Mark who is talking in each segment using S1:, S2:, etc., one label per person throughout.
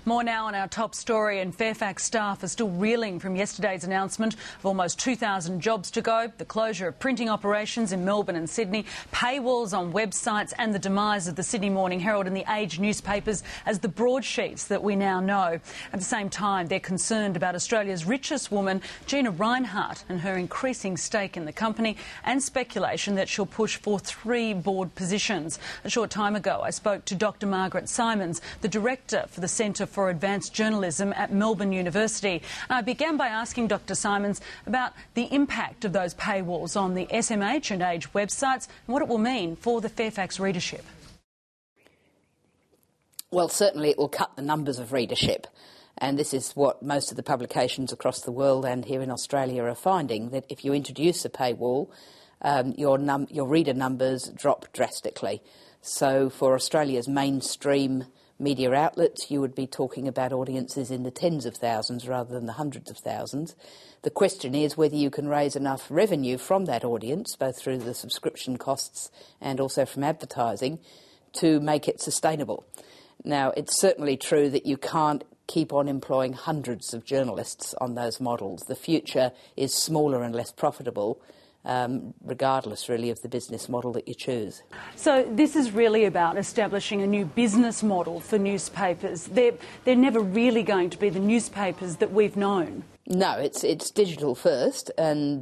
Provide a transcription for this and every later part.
S1: More now on our top story, and Fairfax staff are still reeling from yesterday's announcement of almost 2,000 jobs to go, the closure of printing operations in Melbourne and Sydney, paywalls on websites and the demise of the Sydney Morning Herald and the Age newspapers as the broadsheets that we now know. At the same time, they're concerned about Australia's richest woman, Gina Rinehart, and her increasing stake in the company, and speculation that she'll push for 3 board positions. A short time ago, I spoke to Dr Margaret Simons, the director for the Centre for Advanced Journalism at Melbourne University. And I began by asking Dr Simons about the impact of those paywalls on the SMH and Age websites and what it will mean for the Fairfax readership.
S2: Well, certainly it will cut the numbers of readership. And this is what most of the publications across the world and here in Australia are finding, that if you introduce a paywall, your reader numbers drop drastically. So for Australia's mainstream media outlets, you would be talking about audiences in the tens of thousands rather than the hundreds of thousands. The question is whether you can raise enough revenue from that audience, both through the subscription costs and also from advertising, to make it sustainable. Now, it's certainly true that you can't keep on employing hundreds of journalists on those models. The future is smaller and less profitable, regardless really of the business model that you choose. So
S1: this is really about establishing a new business model for newspapers. They're never really going to be the newspapers that we've known.
S2: No, it's digital first, and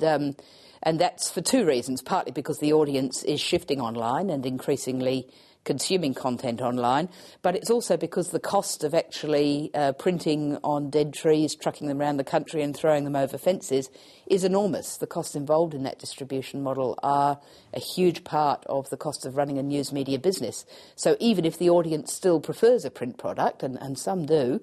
S2: that's for 2 reasons. Partly because the audience is shifting online and increasingly consuming content online, but it's also because the cost of actually printing on dead trees, trucking them around the country and throwing them over fences is enormous. The costs involved in that distribution model are a huge part of the cost of running a news media business. So even if the audience still prefers a print product, and some do,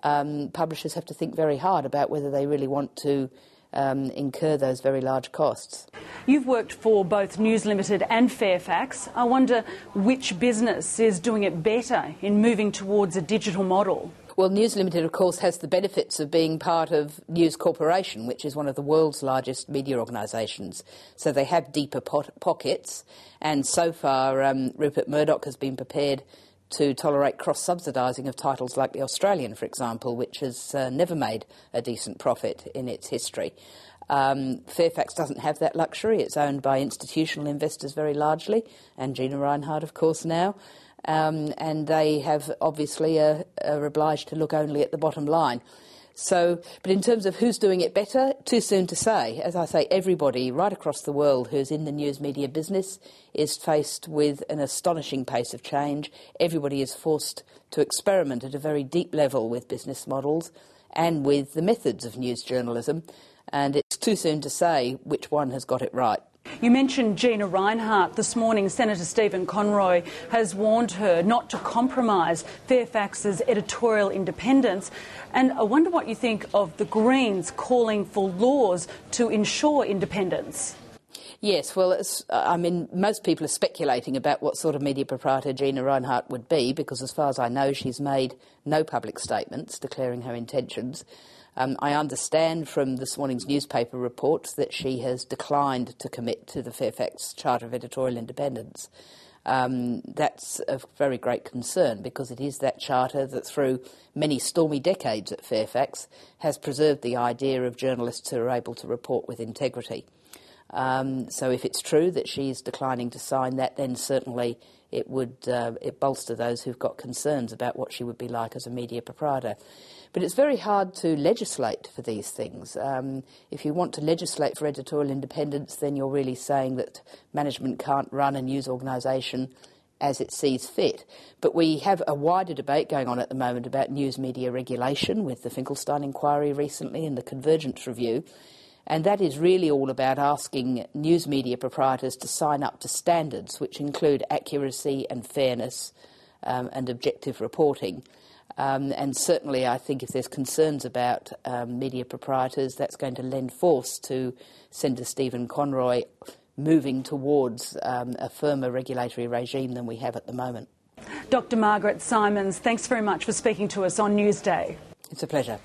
S2: publishers have to think very hard about whether they really want to incur those very large costs.
S1: You've worked for both News Limited and Fairfax. I wonder which business is doing it better in moving towards a digital model?
S2: Well, News Limited, of course, has the benefits of being part of News Corporation, which is one of the world's largest media organisations. So they have deeper pockets, and so far Rupert Murdoch has been prepared to tolerate cross-subsidising of titles like The Australian, for example, which has never made a decent profit in its history. Fairfax doesn't have that luxury. It's owned by institutional investors very largely, and Gina Rinehart, of course, now. And they have obviously are obliged to look only at the bottom line. So, but in terms of who's doing it better, too soon to say. As I say, everybody right across the world who's in the news media business is faced with an astonishing pace of change. Everybody is forced to experiment at a very deep level with business models and with the methods of news journalism, and it's too soon to say which one has got it right.
S1: You mentioned Gina Rinehart. This morning, Senator Stephen Conroy has warned her not to compromise Fairfax's editorial independence. And I wonder what you think of the Greens calling for laws to ensure independence.
S2: Yes, well, most people are speculating about what sort of media proprietor Gina Rinehart would be, because as far as I know, she's made no public statements declaring her intentions. I understand from this morning's newspaper reports that she has declined to commit to the Fairfax Charter of Editorial Independence. That's of very great concern, because it is that charter that through many stormy decades at Fairfax has preserved the idea of journalists who are able to report with integrity. So if it's true that she's declining to sign that, then certainly it would bolster those who've got concerns about what she would be like as a media proprietor. But it's very hard to legislate for these things. If you want to legislate for editorial independence, then you're really saying that management can't run a news organisation as it sees fit. But we have a wider debate going on at the moment about news media regulation, with the Finkelstein inquiry recently and the Convergence Review. And that is really all about asking news media proprietors to sign up to standards which include accuracy and fairness and objective reporting. And certainly I think if there's concerns about media proprietors, that's going to lend force to Senator Stephen Conroy moving towards a firmer regulatory regime than we have at the moment.
S1: Dr Margaret Simons, thanks very much for speaking to us on Newsday.
S2: It's a pleasure.